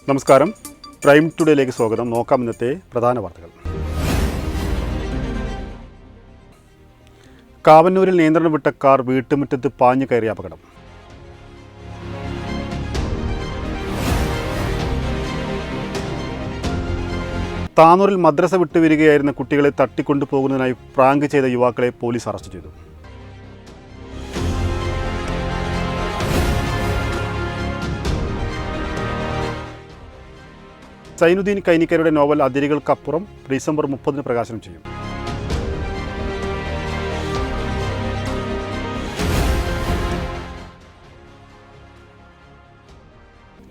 നമസ്കാരം, പ്രൈം ടുഡേയിലേക്ക് സ്വാഗതം. നോക്കാം ഇന്നത്തെ പ്രധാന വാർത്തകൾ. കാവന്നൂരിൽ നിയന്ത്രണം വിട്ട കാർ വീട്ടുമുറ്റത്ത് പാഞ്ഞു കയറിയ അപകടം. താനൂരിൽ മദ്രസ വിട്ടുവരികയായിരുന്ന കുട്ടികളെ തട്ടിക്കൊണ്ടുപോകുന്നതിനായി പ്രാങ്ക് ചെയ്ത യുവാക്കളെ പോലീസ് അറസ്റ്റ് ചെയ്തു. സൈനുദ്ദീൻ കൈനിക്കരുടെ നോവൽ അതിരുകൾക്കപ്പുറം ഡിസംബർ 30 പ്രകാശനം ചെയ്യും.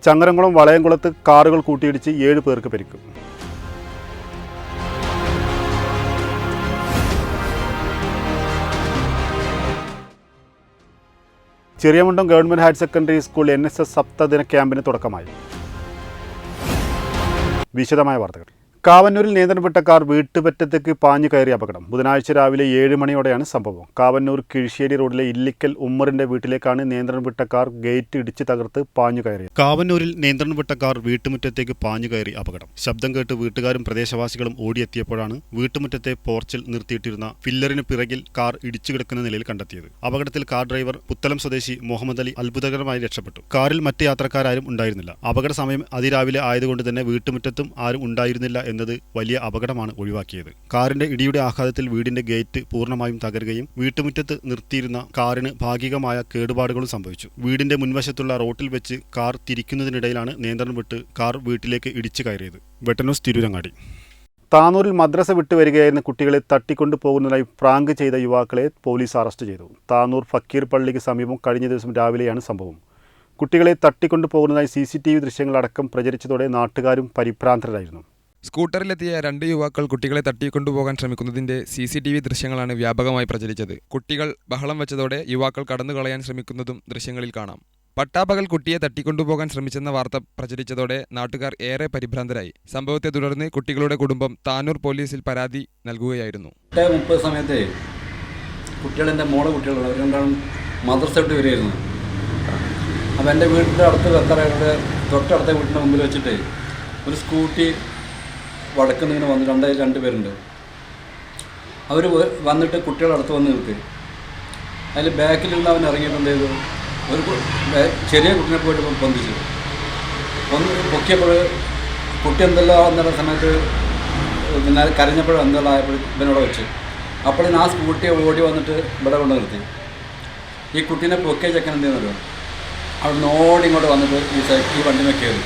ചങ്ങരംകുളം വളയംകുളത്ത് കാറുകൾ കൂട്ടിയിടിച്ച് 7 പേർക്ക് പരിക്ക്. Cheriyamundam government higher secondary school NSS സപ്തദിന ക്യാമ്പിന് തുടക്കമായി. വിശദമായ വാർത്തകൾ. കാവന്നൂരിൽ നിയന്ത്രണം വിട്ട കാർ വീട്ടുപറ്റത്തേക്ക് പാഞ്ഞു കയറിയ അപകടം. ബുധനാഴ്ച രാവിലെ 7 മണിയോടെയാണ് സംഭവം. കാവന്നൂർ കിഴിശ്ശേരി റോഡിലെ ഇല്ലിക്കൽ ഉമ്മറിന്റെ വീട്ടിലേക്കാണ് നിയന്ത്രണം വിട്ട കാർ ഗേറ്റ് ഇടിച്ച് തകർത്ത് പാഞ്ഞു കയറിയത്. കാവന്നൂരിൽ നിയന്ത്രണം വിട്ട കാർ വീട്ടുമുറ്റത്തേക്ക് പാഞ്ഞു കയറി അപകടം. ശബ്ദം കേട്ട് വീട്ടുകാരും പ്രദേശവാസികളും ഓടിയെത്തിയപ്പോഴാണ് വീട്ടുമുറ്റത്തെ പോർച്ചിൽ നിർത്തിയിട്ടിരുന്ന ഫില്ലറിന് പിറകിൽ കാർ ഇടിച്ചു കിടക്കുന്ന നിലയിൽ കണ്ടെത്തിയത്. അപകടത്തിൽ കാർ ഡ്രൈവർ പുത്തലം സ്വദേശി മുഹമ്മദ് അലി അത്ഭുതകരമായി രക്ഷപ്പെട്ടു. കാറിൽ മറ്റ് യാത്രക്കാരും ഉണ്ടായിരുന്നില്ല. അപകട സമയം അതിരാവിലെ ആയതുകൊണ്ട് തന്നെ വീട്ടുമുറ്റത്തും ആരും ഉണ്ടായിരുന്നില്ല എന്നത് വലിയ അപകടമാണ് ഒഴിവാക്കിയത്. കാറിന്റെ ഇടിയുടെ ആഘാതത്തിൽ വീടിന്റെ ഗേറ്റ് പൂർണ്ണമായും തകരുകയും വീട്ടുമുറ്റത്ത് നിർത്തിയിരുന്ന കാറിന് ഭാഗികമായ കേടുപാടുകളും സംഭവിച്ചു. വീടിന്റെ മുൻവശത്തുള്ള റോട്ടിൽ വെച്ച് കാർ തിരിക്കുന്നതിനിടയിലാണ് നിയന്ത്രണം വിട്ട് കാർ വീട്ടിലേക്ക് ഇടിച്ചു കയറിയത്. വെട്ടന്യൂസ് തിരൂരങ്ങാടി. താനൂരിൽ മദ്രസ വിട്ടുവരികയായിരുന്ന കുട്ടികളെ തട്ടിക്കൊണ്ടുപോകുന്നതിനായി പ്രാങ്ക് ചെയ്ത യുവാക്കളെ പോലീസ് അറസ്റ്റ് ചെയ്തു. താനൂർ ഫക്കീർ പള്ളിക്ക് സമീപം കഴിഞ്ഞ ദിവസം രാവിലെയാണ് സംഭവം. കുട്ടികളെ തട്ടിക്കൊണ്ടുപോകുന്നതായി CCTV ദൃശ്യങ്ങളടക്കം പ്രചരിച്ചതോടെ നാട്ടുകാരും പരിഭ്രാന്തരായിരുന്നു. സ്കൂട്ടറിലെത്തിയ 2 യുവാക്കൾ കുട്ടികളെ തട്ടിക്കൊണ്ടുപോകാൻ ശ്രമിക്കുന്നതിന്റെ CCTV ദൃശ്യങ്ങളാണ് വ്യാപകമായി പ്രചരിച്ചത്. കുട്ടികൾ ബഹളം വെച്ചതോടെ യുവാക്കൾ കടന്നുകളയാൻ ശ്രമിക്കുന്നതും ദൃശ്യങ്ങളിൽ കാണാം. പട്ടാപ്പകൽ കുട്ടിയെ തട്ടിക്കൊണ്ടുപോകാൻ ശ്രമിച്ചെന്ന വാർത്ത പ്രചരിച്ചതോടെ നാട്ടുകാർ ഏറെ പരിഭ്രാന്തരായി. സംഭവത്തെ തുടർന്ന് കുട്ടികളുടെ കുടുംബം താനൂർ പോലീസിൽ പരാതി നൽകുകയായിരുന്നു. 30 സമയത്ത് കുട്ടികളെൻ്റെ മോളെ കുട്ടികളുണ്ട്, അവർ രണ്ടാളും മദ്രസ വിട്ട് വരികയായിരുന്നു. അപ്പോൾ എൻ്റെ വീടിൻ്റെ അടുത്ത് തൊട്ടടുത്ത വീടിൻ്റെ മുമ്പിൽ വെച്ചിട്ട് ഒരു സ്കൂട്ടി വടക്കുന്ന് ഇങ്ങനെ വന്ന് 2 പേരുണ്ട്. അവർ വന്നിട്ട് കുട്ടികളുടെ അടുത്ത് വന്ന് നിൽക്കുക. അതിൽ ബാക്കിലിരുന്ന് അവൻ ഇറങ്ങിയിട്ട് എന്ത് ചെയ്തു, ഒരു ചെറിയ കുട്ടിനെ പോയിട്ട് പൊന്തിച്ചു. പൊക്കിയപ്പോൾ കുട്ടി എന്തെല്ലാം എന്നുള്ള സമയത്ത് പിന്നെ കരഞ്ഞപ്പോഴും എന്തെല്ലാം ആയപ്പോൾ ഇവനോട് വെച്ച് അപ്പോൾ ആ സ്കൂട്ടിയെ ഓടി വന്നിട്ട് ഇവിടെ കൊണ്ട് നിർത്തി. ഈ കുട്ടീനെ പൊക്കിയ ചെക്കൻ എന്ത് ചെയ്യുന്നല്ലോ അവിടെ നിന്ന് ഓടി ഇങ്ങോട്ട് വന്നിട്ട് ഈ വണ്ടി കയറി.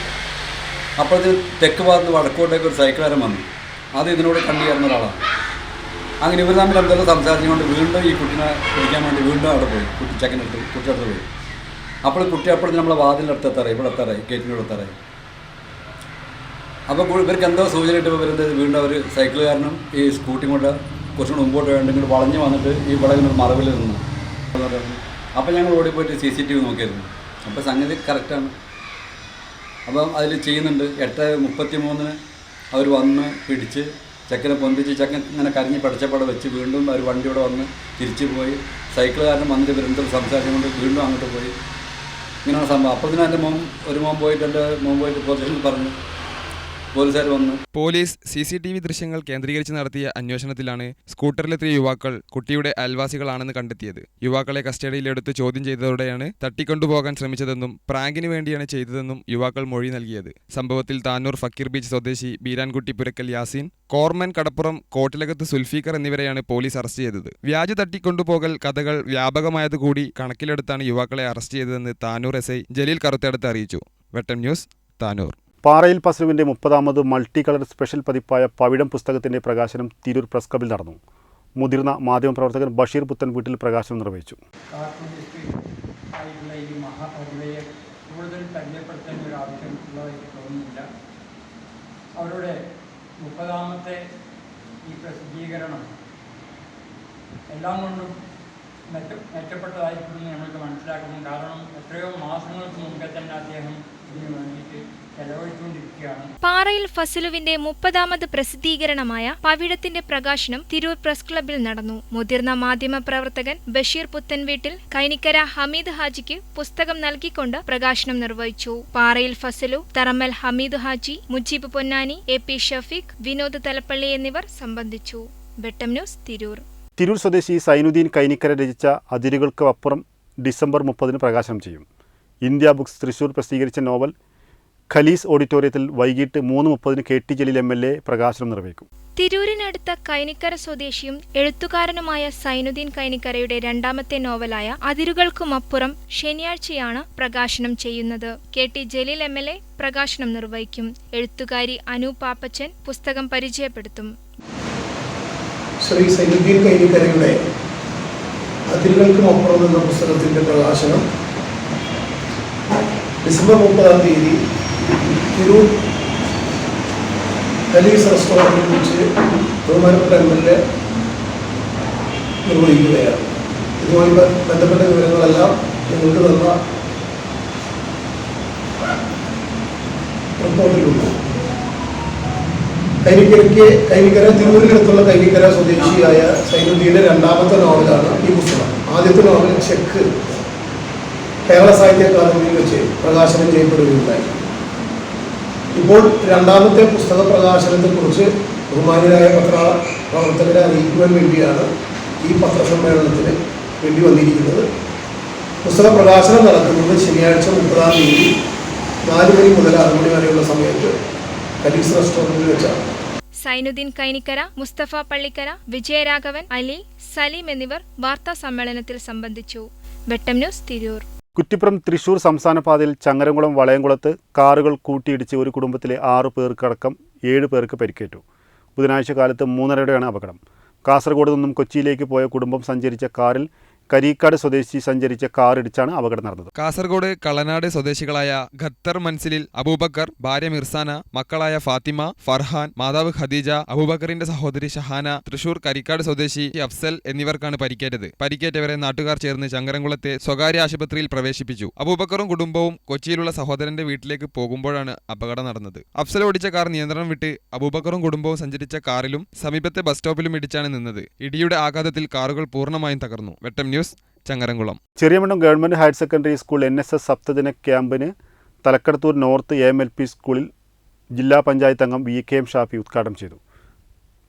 അപ്പോഴത്തെ തെക്ക് ഭാഗത്ത് വടക്കോട്ടേക്ക് ഒരു സൈക്കിളുകാരൻ വന്നു. അത് ഇതിനോട് കണ്ടു കയറുന്ന ഒരാളാണ്. അങ്ങനെ ഇവർ തമ്മിൽ എന്തെല്ലാം സംസാരിച്ചുകൊണ്ട് വീണ്ടും ഈ കുട്ടീനെ പിടിക്കാൻ വേണ്ടി വീണ്ടും അവിടെ പോയി. കുട്ടിയടുത്ത് പോയി. അപ്പോൾ കുട്ടി അപ്പോഴത്തെ നമ്മളെ വാതിലിനടുത്ത് എത്താറായി, ഇവിടെ എത്താറായി, ഗേറ്റിനോട് എത്താറായി. അപ്പോൾ ഇവർക്ക് എന്തോ സൂചന ഇട്ടപ്പോൾ വരുന്നത് വീണ്ടും അവർ സൈക്കിളുകാരനും ഈ സ്കൂട്ടി കൊണ്ട് കുറച്ചുകൂടെ മുമ്പോട്ട് വേണ്ടെങ്കിൽ വളഞ്ഞ് വന്നിട്ട് ഈ ഇവിടെ ഇങ്ങനെ മറവിൽ നിന്ന്. അപ്പോൾ ഞങ്ങൾ ഓടിപ്പോയിട്ട് CCTV നോക്കിയിരുന്നു. അപ്പോൾ സംഗതി കറക്റ്റാണ്. അപ്പം അതിൽ ചെയ്യുന്നുണ്ട്. 8:33 അവർ വന്ന് പിടിച്ച് ചെക്കനെ പൊന്തിച്ച് ചെക്കൻ ഇങ്ങനെ കരഞ്ഞ് പഠിച്ചപ്പാടെ വെച്ച് വീണ്ടും അവർ വണ്ടിയോടെ വന്ന് തിരിച്ചു പോയി. സൈക്കിളുകാരൻ വന്നിട്ട് ഇവരെന്തും സംസാരിച്ചുകൊണ്ട് വീണ്ടും അങ്ങോട്ട് പോയി. ഇങ്ങനെയാണ് സംഭവം. അപ്പോഴത്തേനും എൻ്റെ ഒരു മോൻ പോയിട്ട് പോലീസിൽ പറഞ്ഞു. പോലീസുകാർ വന്നു. പോലീസ് CCTV ദൃശ്യങ്ങൾ കേന്ദ്രീകരിച്ച് നടത്തിയ അന്വേഷണത്തിലാണ് സ്കൂട്ടറിലെത്തിയ യുവാക്കൾ കുട്ടിയുടെ അയൽവാസികളാണെന്ന് കണ്ടെത്തിയത്. യുവാക്കളെ കസ്റ്റഡിയിലെടുത്ത് ചോദ്യം ചെയ്തതോടെയാണ് തട്ടിക്കൊണ്ടുപോകാൻ ശ്രമിച്ചതെന്നും പ്രാങ്കിന് വേണ്ടിയാണ് ചെയ്തതെന്നും യുവാക്കൾ മൊഴി നൽകിയത്. സംഭവത്തിൽ താനൂർ ഫക്കീർ ബീച്ച് സ്വദേശി ബീരാൻകുട്ടി പുരക്കൽ യാസീൻ, കോർമൻ കടപ്പുറം കോട്ടിലകത്ത് സുൽഫീഖർ എന്നിവരെയാണ് പോലീസ് അറസ്റ്റ് ചെയ്തത്. വ്യാജ തട്ടിക്കൊണ്ടുപോകൽ കഥകൾ വ്യാപകമായതുകൂടി കണക്കിലെടുത്താണ് യുവാക്കളെ അറസ്റ്റ് ചെയ്തതെന്ന് താനൂർ SI ജലീൽ കറുത്തേടത്ത് അറിയിച്ചു. വെട്ടം ന്യൂസ്, താനൂർ. പാറയിൽ പസ്രുവിൻ്റെ 30ാമത് മൾട്ടി കളർ സ്പെഷ്യൽ പതിപ്പായ പവിഴം പുസ്തകത്തിൻ്റെ പ്രകാശനം തിരൂർ പ്രസ് ക്ലബ്ബിൽ നടന്നു. മുതിർന്ന മാധ്യമപ്രവർത്തകൻ ബഷീർ പുത്തൻ വീട്ടിൽ പ്രകാശനം നിർവഹിച്ചു. കൂടുതൽ പരിചയപ്പെടുത്തേണ്ട ഒരു ആവശ്യം ഉള്ളതായിട്ട് തോന്നുന്നില്ല. അവരുടെ 30ാമത്തെ ഈ പ്രസിദ്ധീകരണം എല്ലാം കൊണ്ടും മെച്ചപ്പെട്ടതായിരിക്കുമെന്ന് നമ്മൾക്ക് മനസ്സിലാക്കുന്നു. കാരണം എത്രയോ മാസങ്ങൾക്ക് മുമ്പേ തന്നെ അദ്ദേഹം ഇതിനു വേണ്ടിയിട്ട് ചെലവഴിച്ചുകൊണ്ടിരിക്കുകയാണ്. പാറയിൽ ഫസലുവിന്റെ 30ാമത് പ്രസിദ്ധീകരണമായ പവിഴത്തിന്റെ പ്രകാശനം തിരൂർ പ്രസ് ക്ലബ്ബിൽ നടന്നു. മുതിർന്ന മാധ്യമ പ്രവർത്തകൻ ബഷീർ പുത്തൻവീട്ടിൽ കൈനിക്കര ഹമീദ് ഹാജിക്ക് പുസ്തകം നൽകിക്കൊണ്ട് പ്രകാശനം നിർവഹിച്ചു. പാറയിൽ ഫസലു, തറമ്മൽ ഹമീദ് ഹാജി, മുജീബ് പൊന്നാനി, AP ഷഫീഖ്, വിനോദ് തലപ്പള്ളി എന്നിവർ സംബന്ധിച്ചു. വെട്ടം ന്യൂസ്, തിരൂർ. തിരൂർ സ്വദേശി സൈനുദ്ദീൻ കൈനിക്കര രചിച്ച അതിരുകൾക്ക് അപ്പുറം ഡിസംബർ 30 പ്രകാശനം ചെയ്യും. ഇന്ത്യ ബുക്സ് തൃശൂർ പ്രസിദ്ധീകരിച്ച നോവൽ ഖലീസ് ഓഡിറ്റോറിയത്തിൽ വൈകിട്ട് 3:30 KT ജലീൽ MLA പ്രകാശനം നിർവഹിക്കും. തിരൂരിനടുത്ത കൈനിക്കര സ്വദേശിയും എഴുത്തുകാരനുമായ സൈനുദ്ദീൻ കൈനിക്കരയുടെ 2ാമത്തെ നോവലായ അതിരുകൾക്കുമപ്പുറം ശനിയാഴ്ചയാണ് പ്രകാശനം ചെയ്യുന്നത്. KT ജലീൽ MLA പ്രകാശനം നിർവഹിക്കും. എഴുത്തുകാരി അനു പാപ്പച്ചൻ പുസ്തകം പരിചയപ്പെടുത്തും. ശ്രീ സൈനുദ്ദീൻ കൈനിക്കരയുടെ അതിരുകൾക്കുമപ്പുറം എന്ന പുസ്തകത്തിൻ്റെ പ്രകാശനം ഡിസംബർ 30 തിരൂർ ഖലീസ് റെസ്റ്റോറൻറ്റിൽ വെച്ച് ബഹുമാനപ്പെട്ട MLA നിർവഹിക്കുകയാണ്. ഇതുമായി ബന്ധപ്പെട്ട വിവരങ്ങളെല്ലാം നിങ്ങൾക്ക് തന്ന റിപ്പോർട്ടിലുണ്ട്. കൈനിക്കര തിരൂരിനടുത്തുള്ള കൈനിക്കര സ്വദേശിയായ സൈനുദ്ദീൻ്റെ 2ാമത്തെ നോവലാണ് ഈ പുസ്തകം. ആദ്യത്തെ നോവൽ ചെക്ക് കേരള സാഹിത്യ അക്കാദമിയിൽ വെച്ച് പ്രകാശനം ചെയ്യപ്പെടുകയുണ്ടായി. ഇപ്പോൾ 2ാമത്തെ പുസ്തക പ്രകാശനത്തെക്കുറിച്ച് ബഹുമാന്യരായ പത്രപ്രവർത്തകരെ അറിയിക്കുവാൻ വേണ്ടിയാണ് ഈ പത്രസമ്മേളനത്തിന് വേണ്ടി വന്നിരിക്കുന്നത്. പുസ്തക പ്രകാശനം നടക്കുന്നത് ശനിയാഴ്ച 30 4 മണി മുതൽ 6 മണി വരെയുള്ള സമയത്ത് ഖലീസ് റെസ്റ്റോറൻറ്റിൽ വെച്ചാണ്. സൈനുദ്ദീൻ കൈനിക്കര, മുസ്തഫ പള്ളിക്കര, വിജയരാഘവൻ, അലി, സലീം എന്നിവർ വാർത്താ സമ്മേളനത്തിൽ സംബന്ധിച്ചു. വെട്ടം ന്യൂസ്, തിരൂർ. കുറ്റിപ്പുറം തൃശൂർ സംസ്ഥാന പാതയിൽ ചങ്ങരംകുളം വളയംകുളത്ത് കാറുകൾ കൂട്ടിയിടിച്ച് ഒരു കുടുംബത്തിലെ 6 പേർക്കടക്കം 7 പേർക്ക് പരിക്കേറ്റു. ബുധനാഴ്ച കാലത്ത് 3:30യോടെയാണ് അപകടം. കാസർഗോഡ് നിന്നും കൊച്ചിയിലേക്ക് പോയ കുടുംബം സഞ്ചരിച്ച കാറിൽ കരീക്കാട് സ്വദേശി സഞ്ചരിച്ച കാർ ഇടിച്ചാണ് അപകടം നടന്നത്. കാസർഗോഡ് കളനാട് സ്വദേശികളായ ഖത്തർ മൻസിലിൽ അബൂബക്കർ, ഭാര്യ മിർസാന, മക്കളായ ഫാത്തിമ, ഫർഹാൻ, മാതാവ് ഖദീജ, അബൂബക്കറിന്റെ സഹോദരി ഷഹാന, തൃശൂർ കരീക്കാട് സ്വദേശി അഫ്സൽ എന്നിവർക്കാണ് പരിക്കേറ്റത്. പരിക്കേറ്റവരെ നാട്ടുകാർ ചേർന്ന് ചങ്ങരംകുളത്തെ സ്വകാര്യ ആശുപത്രിയിൽ പ്രവേശിപ്പിച്ചു. അബൂബക്കറും കുടുംബവും കൊച്ചിയിലുള്ള സഹോദരന്റെ വീട്ടിലേക്ക് പോകുമ്പോഴാണ് അപകടം നടന്നത്. അഫ്സൽ ഓടിച്ച കാർ നിയന്ത്രണം വിട്ട് അബൂബക്കറും കുടുംബവും സഞ്ചരിച്ച കാറിലും സമീപത്തെ ബസ് സ്റ്റോപ്പിലും ഇടിച്ചാണ് നിന്നത്. ഇടിയുടെ ആഘാതത്തിൽ കാറുകൾ പൂർണ്ണമായും തകർന്നു. Vettam news, Changaramkulam. Cheriyamannam government higher secondary school NSS സപ്തദിന ക്യാമ്പിന് തലക്കടത്തൂർ നോർത്ത് AMLP സ്കൂളിൽ ജില്ലാ പഞ്ചായത്ത് അംഗം VKM ഷാഫി ഉദ്ഘാടനം ചെയ്തു.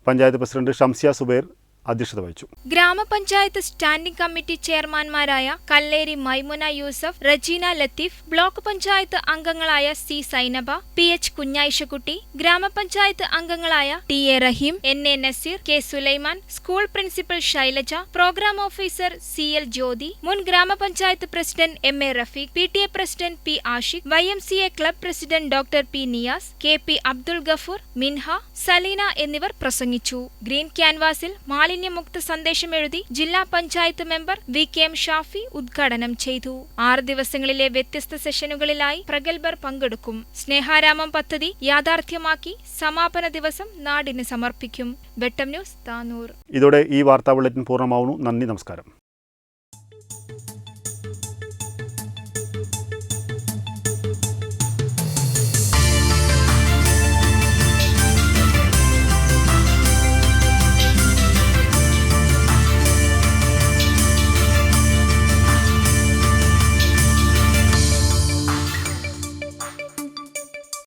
പഞ്ചായത്ത് പ്രസിഡന്റ് ഷംസിയ സുബൈർ അധ്യക്ഷത വഹിച്ചു. ഗ്രാമപഞ്ചായത്ത് സ്റ്റാൻഡിംഗ് കമ്മിറ്റി ചെയർമാൻമാരായ കല്ലേരി മൈമുന യൂസഫ്, റജീന ലത്തീഫ്, ബ്ലോക്ക് പഞ്ചായത്ത് അംഗങ്ങളായ C സൈനബ, PH കുഞ്ഞായിഷക്കുട്ടി, ഗ്രാമപഞ്ചായത്ത് അംഗങ്ങളായ TA Raheem, NA Naseer, K Sulaiman, school principal Shailaja, programme officer CL Jyothi, മുൻ ഗ്രാമപഞ്ചായത്ത് president MA Rafeeq, PTA president P Ashiq, YMCA club president doctor P Niyas, KP Abdul Gafoor, Minha, Saleena എന്നിവർ പ്രസംഗിച്ചു. ഗ്രീൻ ക്യാൻവാസിൽ മാലിന്യമുക്ത സന്ദേശം എഴുതി ജില്ലാ പഞ്ചായത്ത് മെമ്പർ VKM ഷാഫി ഉദ്ഘാടനം ചെയ്തു. 6 ദിവസങ്ങളിലെ വ്യത്യസ്ത സെഷനുകളിലായി പ്രഗത്ഭർ പങ്കെടുക്കും. സ്നേഹാരാമം പദ്ധതി യാഥാർത്ഥ്യമാക്കി സമാപന ദിവസം നാടിന് സമർപ്പിക്കും. വെട്ടം ന്യൂസ്, താനൂർ. ഇതോടെ ഈ വാർത്താ ബുള്ളറ്റിൻ പൂർണ്ണമാവുന്നു. നന്ദി, നമസ്കാരം.